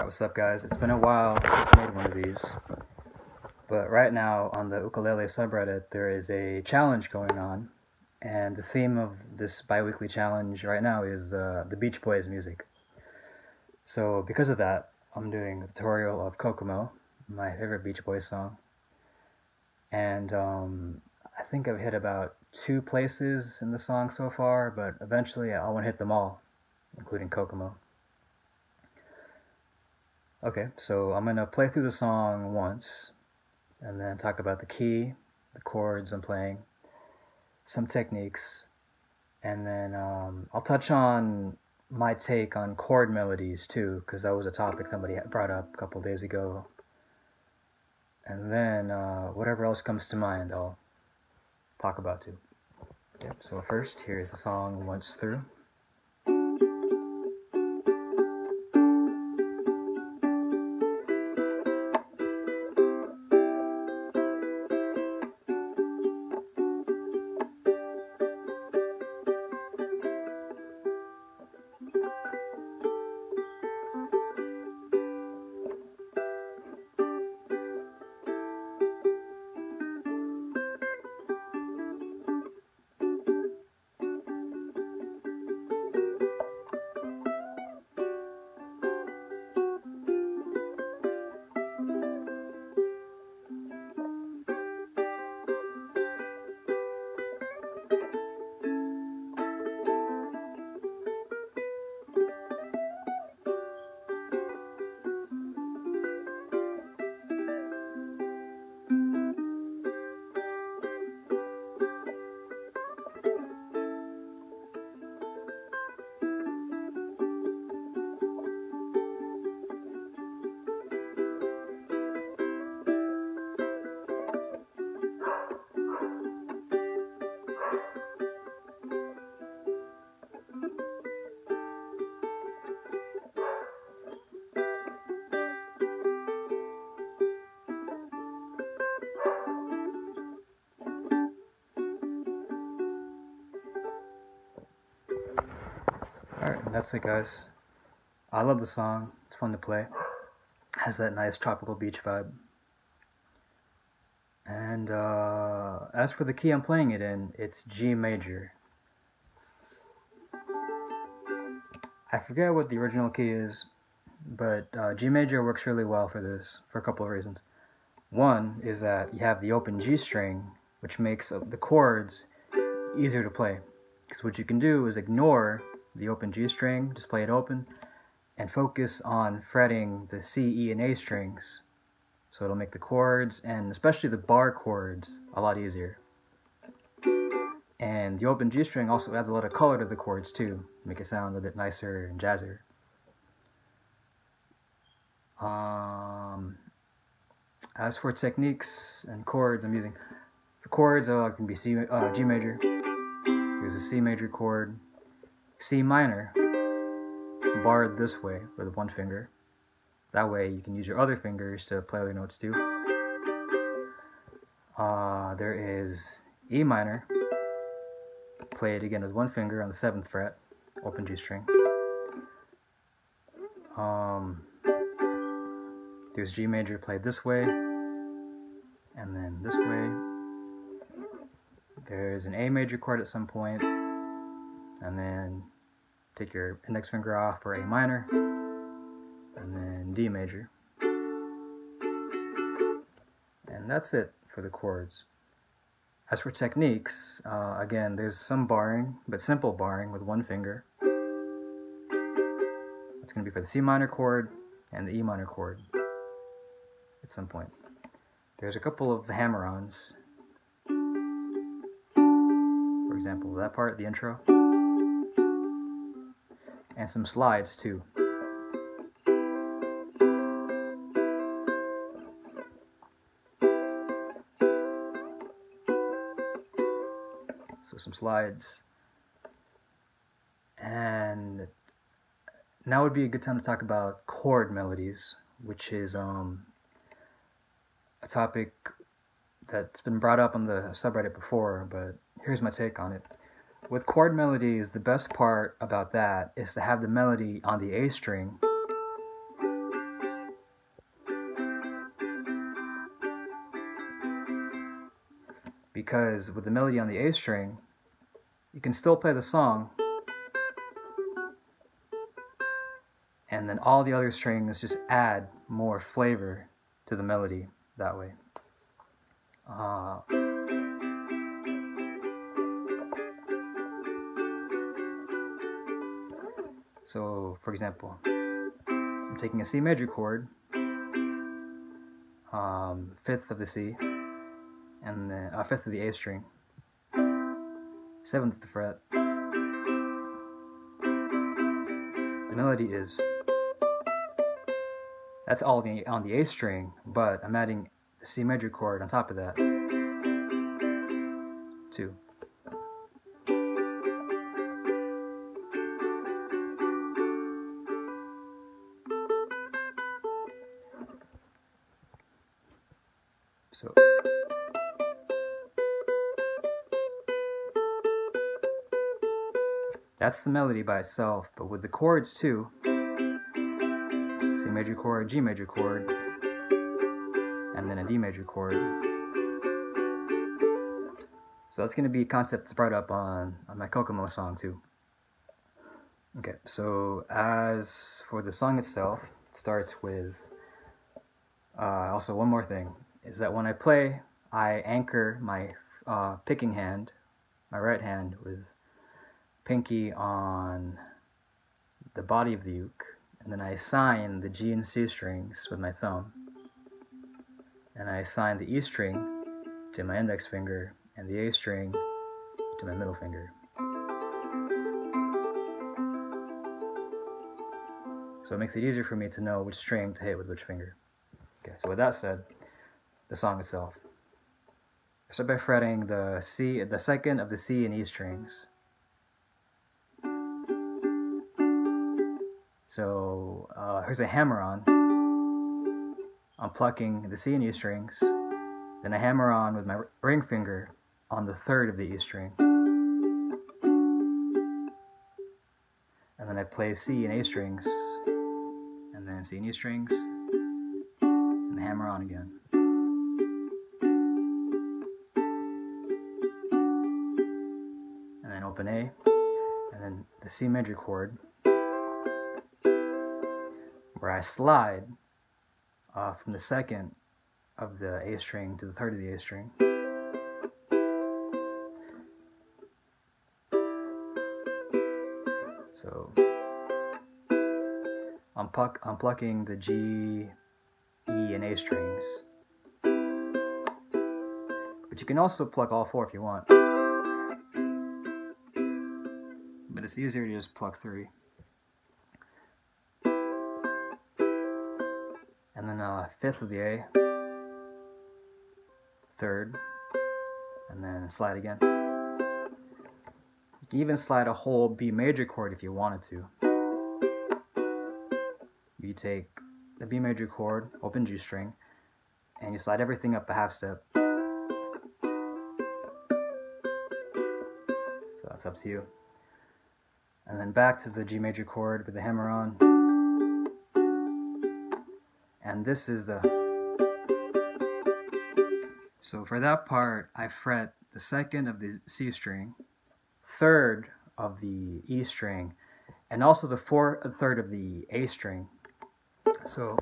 Alright, what's up guys? It's been a while since I made one of these, but right now on the Ukulele subreddit there is a challenge going on, and the theme of this bi-weekly challenge right now is the Beach Boys music. So because of that, I'm doing a tutorial of Kokomo, my favorite Beach Boys song, and I think I've hit about 2 places in the song so far, but eventually I want to hit them all, including Kokomo. Okay, so I'm going to play through the song once, and then talk about the key, the chords I'm playing, some techniques, and then I'll touch on my take on chord melodies too, because that was a topic somebody brought up a couple days ago. And then whatever else comes to mind, I'll talk about too. Yep, so first, here's the song once through. Alright, that's it guys. I love the song, it's fun to play. Has that nice tropical beach vibe. And as for the key I'm playing it in, it's G major. I forget what the original key is, but G major works really well for this for a couple of reasons. One is that you have the open G string, which makes the chords easier to play. Because what you can do is ignore the open G string, just play it open, and focus on fretting the C, E, and A strings. So it'll make the chords, and especially the bar chords, a lot easier. And the open G string also adds a lot of color to the chords too, make it sound a bit nicer and jazzier. As for techniques and chords I'm using, for chords it can be G major, there's a C major chord, C minor, barred this way with one finger. That way you can use your other fingers to play other notes too. There is E minor, play it again with one finger on the 7th fret, open G string. There's G major played this way, and then this way. There's an A major chord at some point, and then take your index finger off for A minor, and then D major. And that's it for the chords. As for techniques, again, there's some barring, but simple barring with one finger. It's going to be for the C minor chord and the E minor chord at some point. There's a couple of hammer-ons. For example, that part, the intro. And some slides too. So some slides. And now would be a good time to talk about chord melodies, which is a topic that's been brought up on the subreddit before, but here's my take on it. With chord melodies, the best part about that is to have the melody on the A string because with the melody on the A string, you can still play the song, and then all the other strings just add more flavor to the melody that way. So, for example, I'm taking a C major chord, 5th of the C, and then 5th of the A string, 7th fret. The melody is, that's all on the A string, but I'm adding the C major chord on top of that, too. So that's the melody by itself, but with the chords too, C major chord, G major chord, and then a D major chord. So that's going to be a concept that's brought up on my Kokomo song too. Okay, so as for the song itself, it starts with, also one more thing, is that when I play, I anchor my picking hand, my right hand, with pinky on the body of the uke, and then I assign the G and C strings with my thumb, and I assign the E string to my index finger and the A string to my middle finger. So it makes it easier for me to know which string to hit with which finger. Okay, so with that said, the song itself. I start by fretting the C, the second of the C and E strings. So here's a hammer-on. I'm plucking the C and E strings. Then I hammer on with my ring finger on the 3rd of the E string. And then I play C and A strings, and then C and E strings, and hammer on again. And then open A, and then the C major chord, where I slide from the 2nd of the A string to the 3rd of the A string. So I'm plucking the G, E, and A strings. But you can also pluck all 4 if you want. But it's easier to just pluck 3. And then 5th of the A, 3rd, and then slide again. You can even slide a whole B major chord if you wanted to. You take the B major chord, open G string, and you slide everything up a half step. So that's up to you. And then back to the G major chord with the hammer on. And this is the... So for that part, I fret the 2nd of the C string, 3rd of the E string, and also the 3rd of the A string. So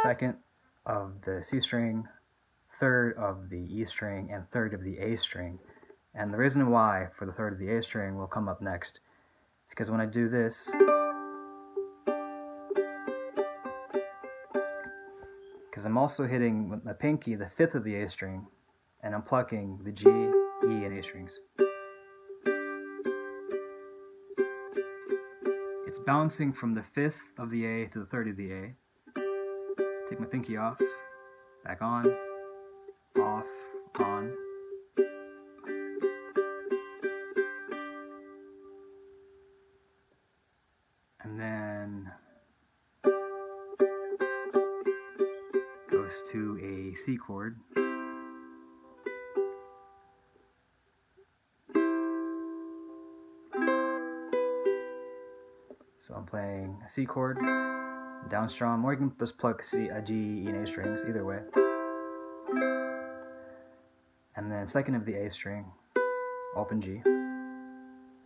2nd of the C string, 3rd of the E string, and 3rd of the A string. And the reason why for the 3rd of the A string will come up next. It's because when I do this, because I'm also hitting with my pinky the 5th of the A string, and I'm plucking the G, E, and A strings. It's bouncing from the 5th of the A to the 3rd of the A. Take my pinky off, back on, off, on. And then goes to a C chord. So I'm playing a C chord, down strum, or you can just pluck C, G, E, and A strings, either way. And and then second of the A string, open G,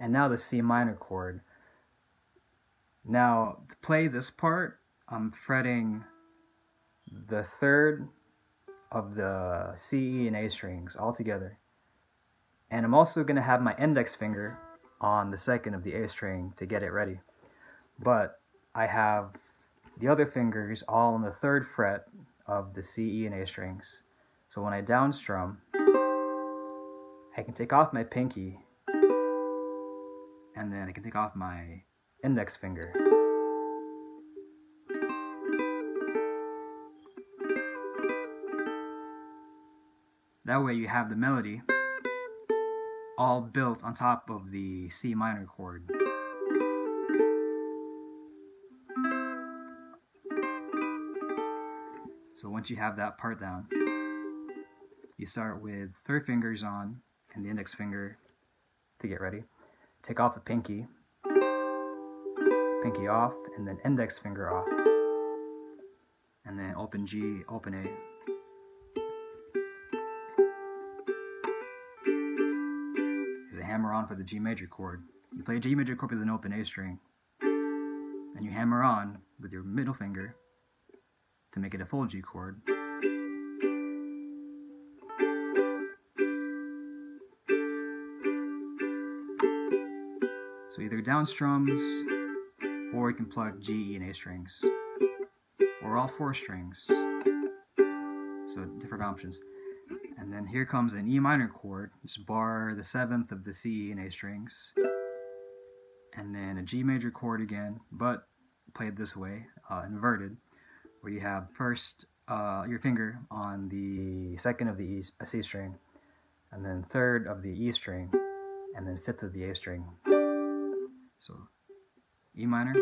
and now the C minor chord. Now, to play this part, I'm fretting the third of the C, E, and A strings all together. And I'm also going to have my index finger on the second of the A string to get it ready. But I have the other fingers all on the third fret of the C, E, and A strings. So when I down strum, I can take off my pinky, and then I can take off my index finger. That way you have the melody all built on top of the C minor chord. So once you have that part down, you start with third fingers on and the index finger to get ready. Take off the pinky off, and then index finger off, and then open G, open A. There's a hammer on for the G major chord. You play a G major chord with an open A string, and you hammer on with your middle finger to make it a full G chord. So either down strums, or you can plug G, E, and A strings, or all four strings. So different options. And then here comes an E minor chord, just bar the seventh of the C, E, and A strings, and then a G major chord again, but played this way, inverted, where you have first your finger on the second of the C string, and then third of the E string, and then fifth of the A string. So E minor,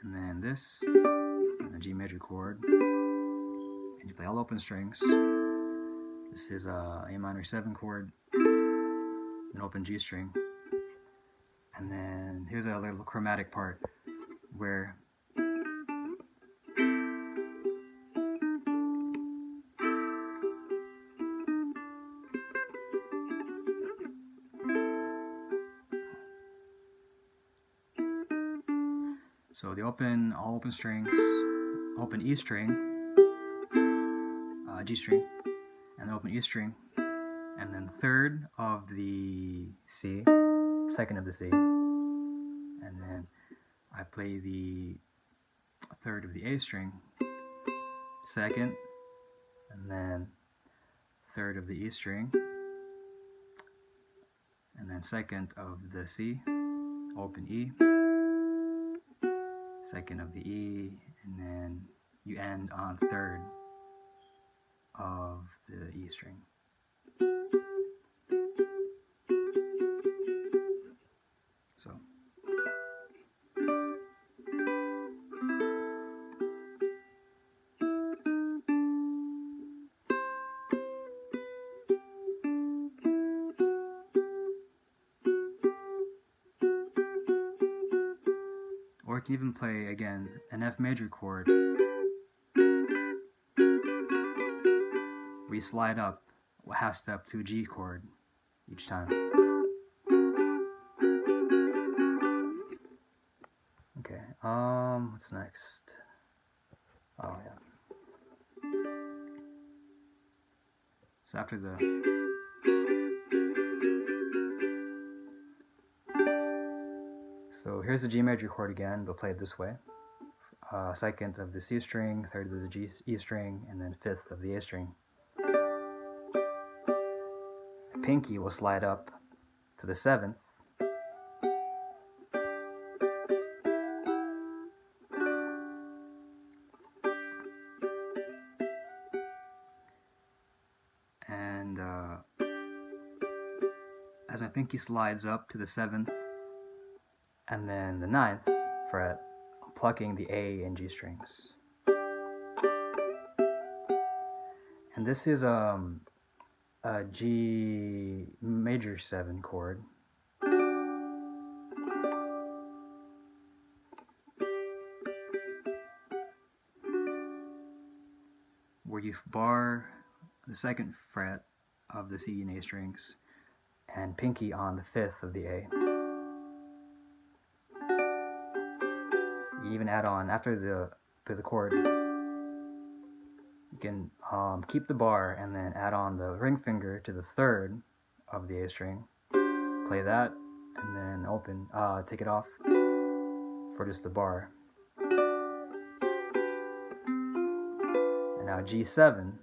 and then this, and a G major chord, and you play all open strings. This is a A minor 7 chord, an open G string, and then here's a little chromatic part where so the all open strings, open E string, G string, and open E string, and then third of the C, second of the C, and then I play the third of the A string, second, and then third of the E string, and then second of the C, open E, second of the E, and then you end on third of the E string. So or you can even play again an F major chord where you slide up a half step to a G chord each time. Okay, what's next? Oh yeah. So after the here's the G major chord again, but played this way. Second of the C string, third of the E string, and then fifth of the A string. The pinky will slide up to the seventh, and as my pinky slides up to the seventh, and then the ninth fret, I'm plucking the A and G strings. And this is a G major 7 chord. Where you bar the second fret of the C and A strings, and pinky on the 5th of the A. You even add on, after the chord, you can keep the bar and then add on the ring finger to the 3rd of the A string, play that, and then take it off for just the bar. And now G7.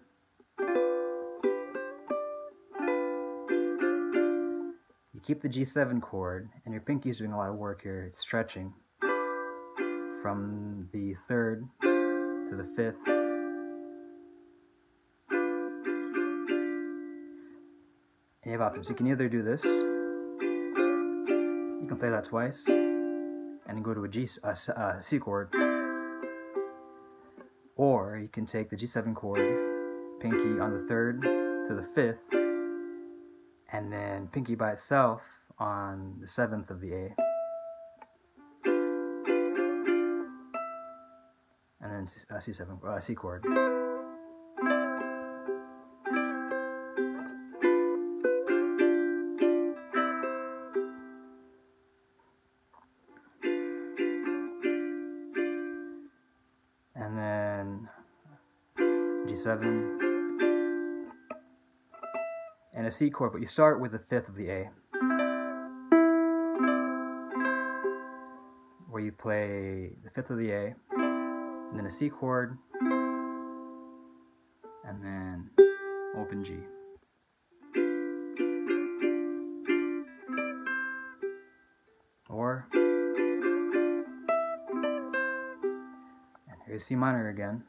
You keep the G7 chord, and your pinky's doing a lot of work here. It's stretching from the 3rd to the 5th. And you have options. You can either do this, you can play that twice, and then go to a C chord, or you can take the G7 chord, pinky on the 3rd to the 5th, and then pinky by itself on the 7th of the A, and then C chord. And then G7 and a C chord, but you start with the 5th of the A, where you play the 5th of the A, and then a C chord, and then open G. Or, and here's C minor again,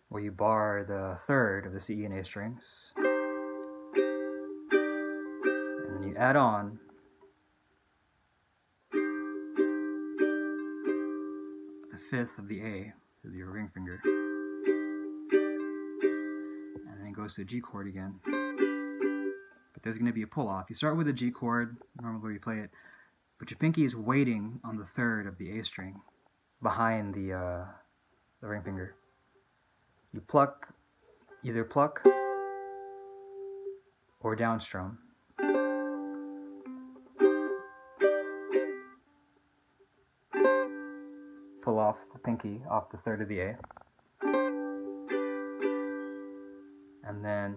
where you bar the 3rd of the C, E, and A strings, and then you add on the 5th of the A with your ring finger, and then it goes to a G chord again. But there's going to be a pull off. You start with a G chord, normally where you play it, but your pinky is waiting on the 3rd of the A string, behind the ring finger. You either pluck or downstrum. Pull off the pinky off the 3rd of the A. And then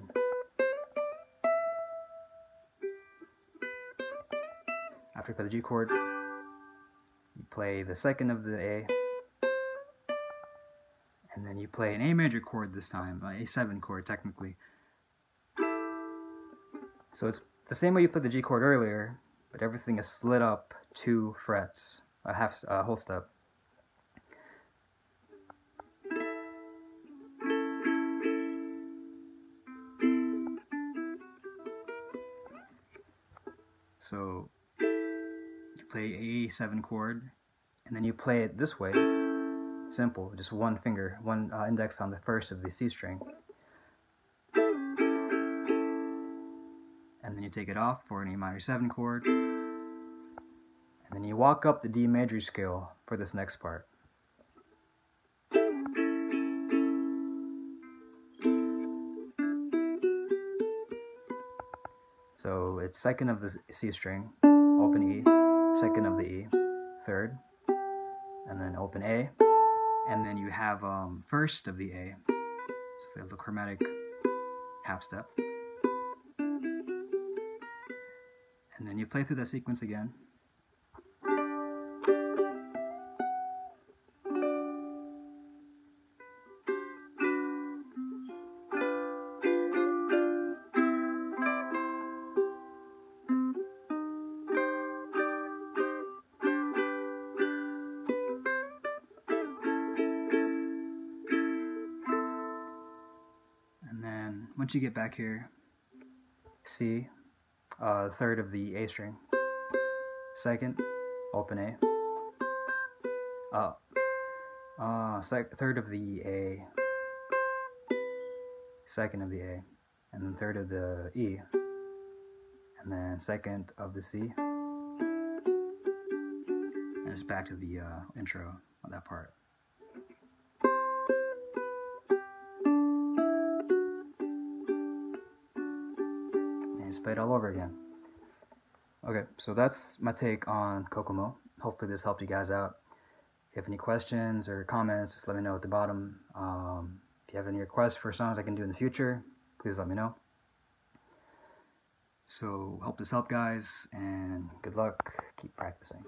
after you play the G chord, you play the 2nd of the A, and then you play an A major chord this time, an A7 chord technically. So it's the same way you played the G chord earlier, but everything is split up 2 frets, a whole step. So you play A7 chord, and then you play it this way. Simple, just one finger, one index on the 1st of the C string. And then you take it off for an A minor 7 chord. And then you walk up the D major scale for this next part. So it's 2nd of the C string, open E, 2nd of the E, 3rd, and then open A. And then you have 1st of the A, so they have the chromatic half step. And then you play through that sequence again. Once you get back here, C, 3rd of the A string, 2nd, open A, 3rd of the A, 2nd of the A, and then 3rd of the E, and then 2nd of the C, and it's back to the intro of that part. and just play it all over again. Okay, so that's my take on Kokomo. Hopefully this helped you guys out. If you have any questions or comments, just let me know at the bottom. If you have any requests for songs I can do in the future, please let me know. So hope this helped, guys, and good luck. Keep practicing.